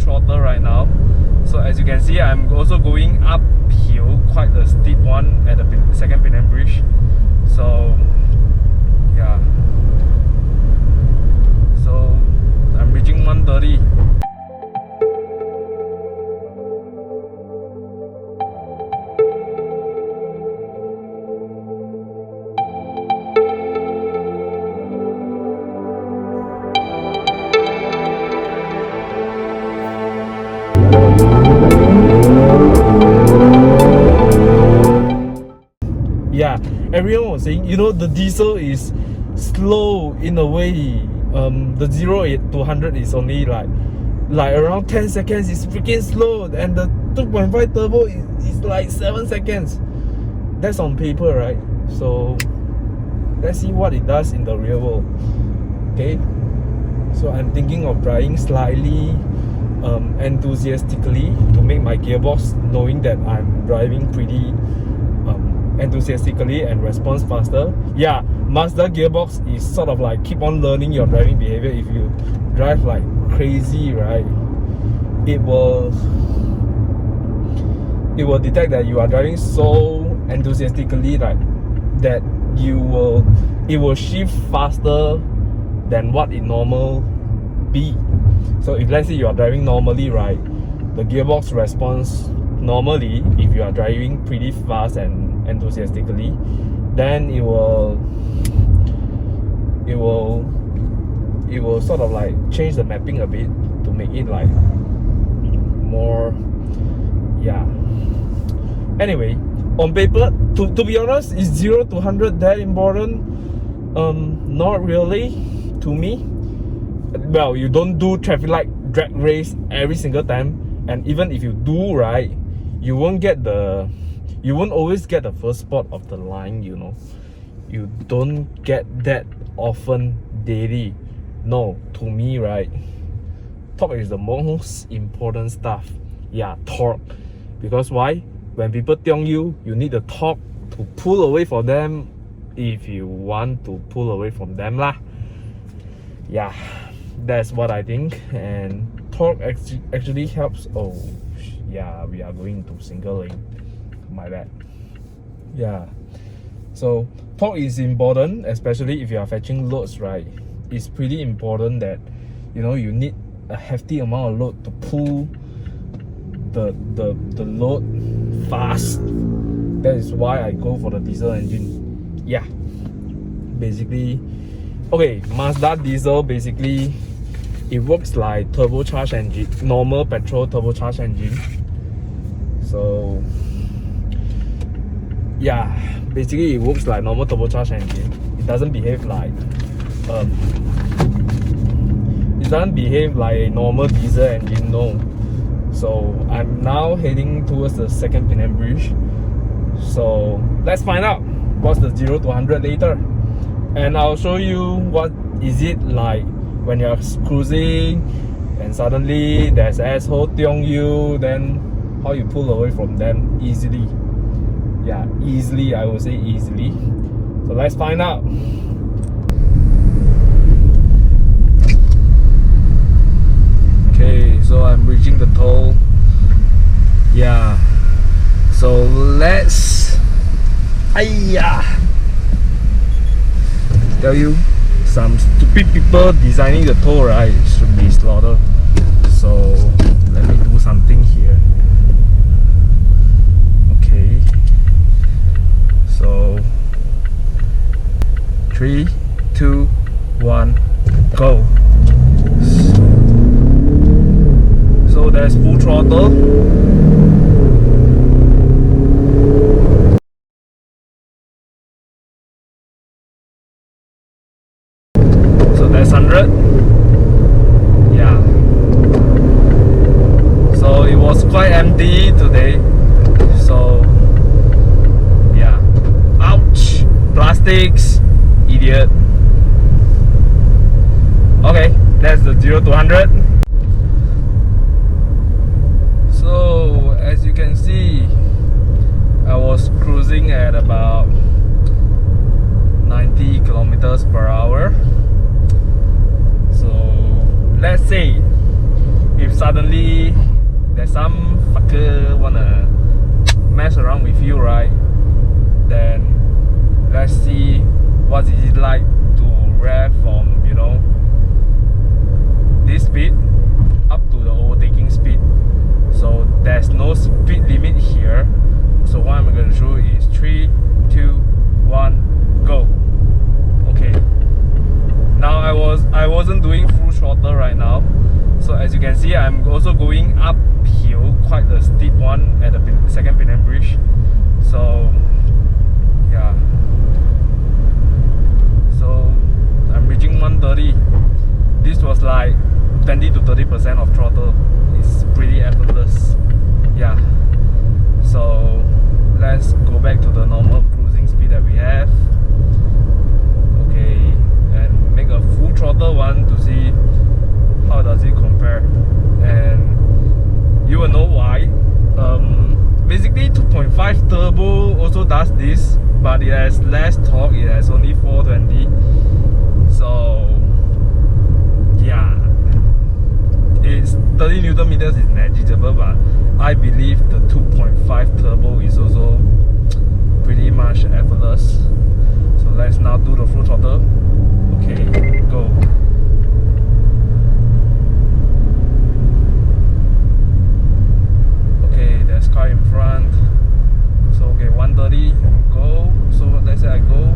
throttle right now. So as you can see, I'm also going uphill, quite a steep one at the second Penang Bridge. So yeah, so I'm reaching 130. Yeah, everyone was saying, you know, the diesel is slow in a way. The 0 to 100 is only like around 10 seconds. It's freaking slow, and the 2.5 turbo is like 7 seconds. That's on paper, right? So let's see what it does in the real world. Okay, so I'm thinking of driving slightly enthusiastically to make my gearbox, knowing that I'm driving pretty enthusiastically and responds faster. Yeah, Mazda gearbox is sort of like keep on learning your driving behavior. If you drive like crazy, right, it will detect that you are driving so enthusiastically, right, that it will shift faster than what it normal be. So if let's say you are driving normally, right, the gearbox responds normally. If you are driving pretty fast and enthusiastically, then it will sort of like change the mapping a bit to make it like more, yeah. Anyway, on paper, to be honest, is 0 to 100 that important? Not really to me. Well, you don't do traffic light drag race every single time, and even if you do, right, you won't always get the first spot of the line, you know. You don't get that often daily. No, to me, right, torque is the most important stuff. Yeah, torque. Because why? When people tiong you, you need the torque to pull away from them if you want to pull away from them lah. Yeah, that's what I think. And torque actually helps. Oh yeah, we are going to single lane, my bad. Yeah, so torque is important, especially if you are fetching loads, right? It's pretty important that, you know, you need a hefty amount of load to pull the load fast. That is why I go for the diesel engine. Yeah, basically, okay, Mazda diesel, basically it works like turbocharged engine, normal petrol turbocharged engine. So yeah, basically it works like normal turbocharged engine. It doesn't behave like a normal diesel engine, no. So I'm now heading towards the second Penang Bridge. So let's find out what's the 0 to 100 later, and I'll show you what is it like when you're cruising and suddenly there's asshole tiong you, then how you pull away from them easily. Yeah, easily, I would say easily. So let's find out. Okay, so I'm reaching the toll. Yeah, so let's tell you, some stupid people designing the toll, right, should be slaughtered. So let me do something here. Okay, so 3, 2, 1, go. So there's full throttle. So that's 100. Yeah. So it was quite empty today. So yeah. Ouch! Plastics. Idiot. Okay, that's the 0 to 100. So as you can see, I was cruising at about 90 kilometers per hour. So let's say if suddenly there's some fucker wanna mess around with you, right? Then let's see what is it like to rev from, you know, this speed up to the overtaking speed. So there's no speed limit here. So what I'm gonna do is 3, 2, 1, go. Okay. Now I wasn't doing full throttle right now. So as you can see, I'm also going uphill, quite a steep one at the second Penang Bridge. So yeah. So I'm reaching 130. This was like 20 to 30% of throttle. It's pretty effortless. Yeah. So let's go back to the normal cruising speed that we have. Okay, and make a full throttle one to see how does it compare. And you will know why. Basically 2.5 turbo also does this, but it has less torque. It has only 420. So yeah, it's 30 Newton meters is negligible, but I believe the 2.5 turbo is also pretty much effortless. So let's now do the full throttle. Okay, go. Okay, there's car in front. So okay, 130, go. So let's say I go.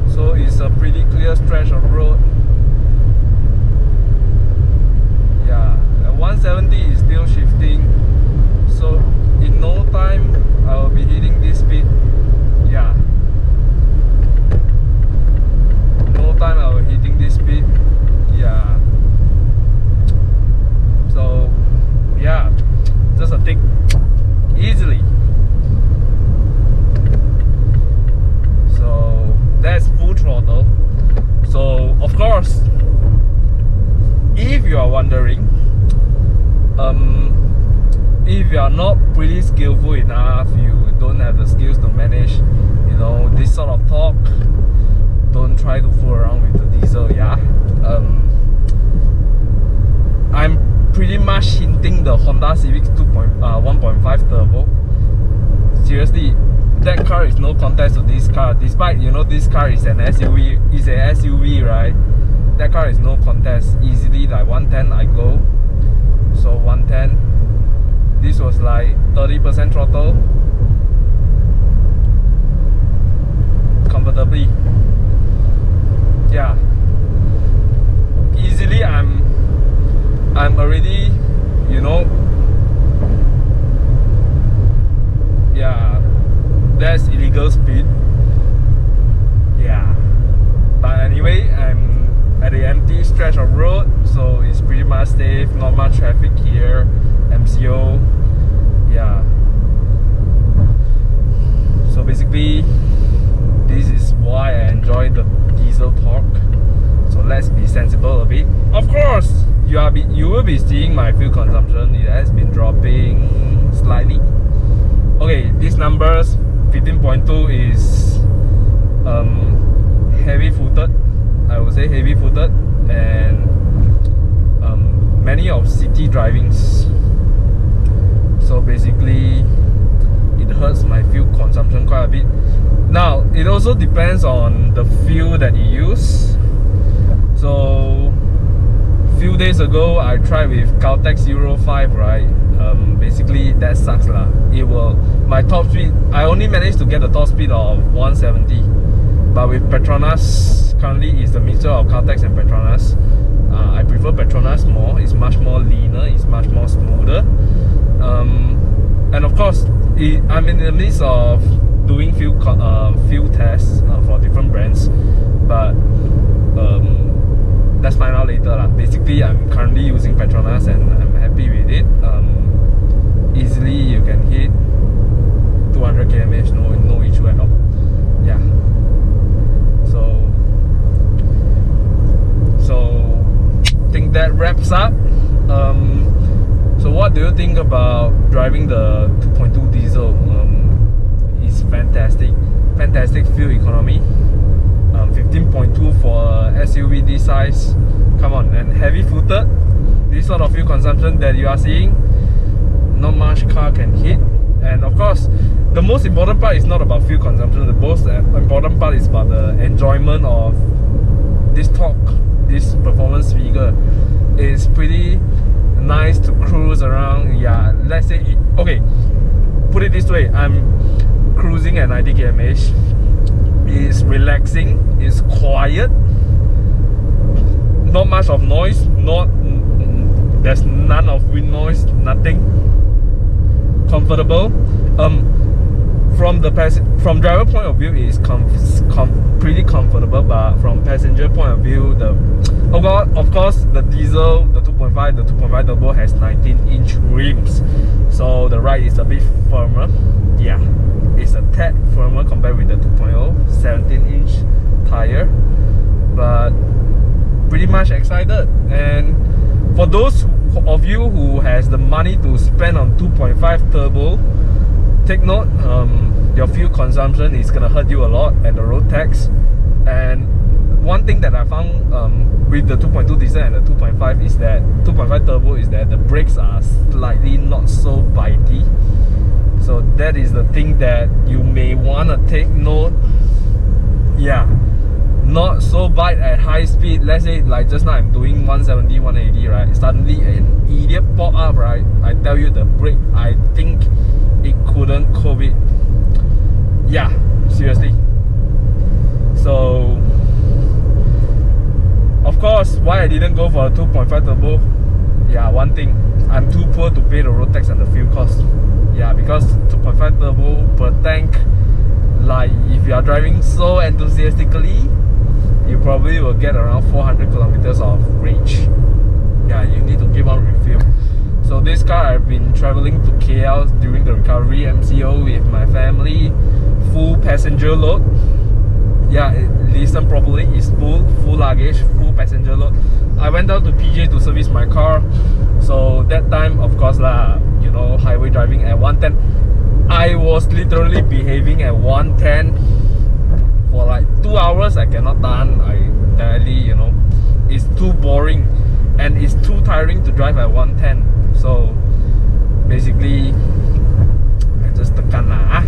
So it's a pretty clear stretch of road. Yeah, at 170 is still shifting. So in no time I will be hitting this speed. Yeah. No time I will be hitting this speed. Yeah. So yeah, just a tick easily. So that's full throttle. So of course, if you are wondering, if you are not pretty skillful enough, you don't have the skills to manage, you know, this sort of torque, don't try to fool around with the diesel. Yeah. I'm pretty much hinting the Honda Civic 1.5 turbo. Seriously, that car is no contest to this car. Despite, you know, this car is an SUV, it's an SUV, right? That car is no contest. Easily like 110 I go. So 110. This was like 30% throttle. Comfortably. Yeah. Easily I'm already, you know, yeah, that's illegal speed. Yeah. But anyway, I'm at the empty stretch of road, so it's pretty much safe, not much traffic here. MCO. Yeah. So basically, this is why I enjoy the diesel torque. So let's be sensible a bit. Of course, you will be seeing my fuel consumption. It has been dropping slightly. Okay, these numbers, 15.2 is heavy-footed. I would say heavy-footed, and many of city drivings. So basically, it hurts my fuel consumption quite a bit. Now, it also depends on the fuel that you use. So few days ago I tried with Caltex 05, right? Basically that sucks lah. It will, my top speed, I only managed to get the top speed of 170, but with Petronas, currently is the mixture of Caltex and Petronas. I prefer Petronas more. It's much more leaner, it's much more smoother, and of course I'm in the midst of doing fuel tests for different brands, but let's find out later lah. Basically, I'm currently using Petronas and I'm happy with it. Easily you can hit 200 km/h, no issue at all. Yeah. So I think that wraps up. So what do you think about driving the 2.2 diesel? It's fantastic fuel economy. 15 15.2 for a SUV this size. Come on, and heavy footed. This sort of fuel consumption that you are seeing, not much car can hit. And of course, the most important part is not about fuel consumption. The most important part is about the enjoyment of this torque, this performance figure. It's pretty nice to cruise around. Yeah, let's say, okay, put it this way, I'm cruising at 90 km/h. It's relaxing, it's quiet, not much of noise, there's none of wind noise, nothing. Comfortable. From driver point of view, it's pretty comfortable, but from passenger point of view, of course the diesel, the 2.5 turbo has 19-inch rims, so the ride is a bit firmer. Yeah, it's a tad firmer compared with the 2.0, 17-inch tire, but pretty much excited. And for those of you who has the money to spend on 2.5 turbo, take note, your fuel consumption is gonna hurt you a lot at the road tax. And one thing that I found with the 2.2 diesel and the 2.5 is that 2.5 turbo is that the brakes are slightly not so bitey. So that is the thing that you may wanna take note. Yeah, not so bite at high speed. Let's say like just now I'm doing 170, 180, right? Suddenly an idiot pop up, right? I tell you the brake, I think it couldn't cope it. Yeah, seriously. So of course, why I didn't go for a 2.5 turbo? Yeah, one thing, I'm too poor to pay the road tax and the fuel cost. Yeah, because 2.5 turbo per tank, like if you are driving so enthusiastically, you probably will get around 400 kilometers of range. Yeah, you need to keep on refuel. So this car, I've been traveling to KL during the recovery MCO with my family, full passenger load. Yeah, listen properly, it's full luggage, full passenger load. I went down to PJ to service my car. So that time, of course lah, you know, highway driving at 110. I was literally behaving at 110 for like 2 hours. I cannot tahan. I barely, you know, it's too boring and it's too tiring to drive at 110. So basically, I just tekan lah.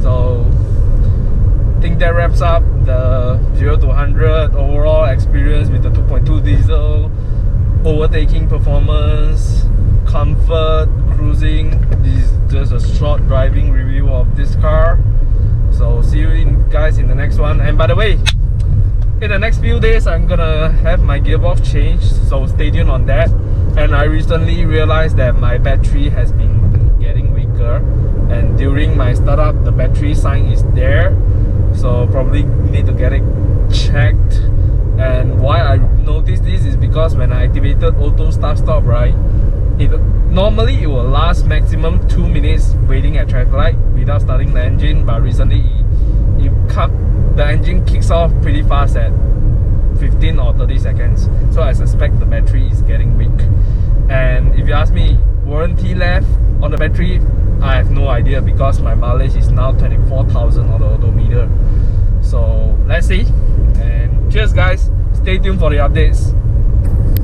So I think that wraps up the 0 to 100 overall experience with the 2.2 diesel. Overtaking performance, comfort, cruising. This is just a short driving review of this car. So see you guys in the next one. And by the way, in the next few days I'm gonna have my gearbox changed, so stay tuned on that. And I recently realized that my battery has been getting weaker, and during my startup the battery sign is there, so probably need to get it checked. And why I noticed this is because when I activated auto stop, right, normally it will last maximum 2 minutes waiting at traffic light without starting the engine, but recently the engine kicks off pretty fast at 15 or 30 seconds. So I suspect the battery is getting weak. And if you ask me, warranty left on the battery, I have no idea, because my mileage is now 24,000 on the odometer. So let's see. And cheers guys, stay tuned for the updates.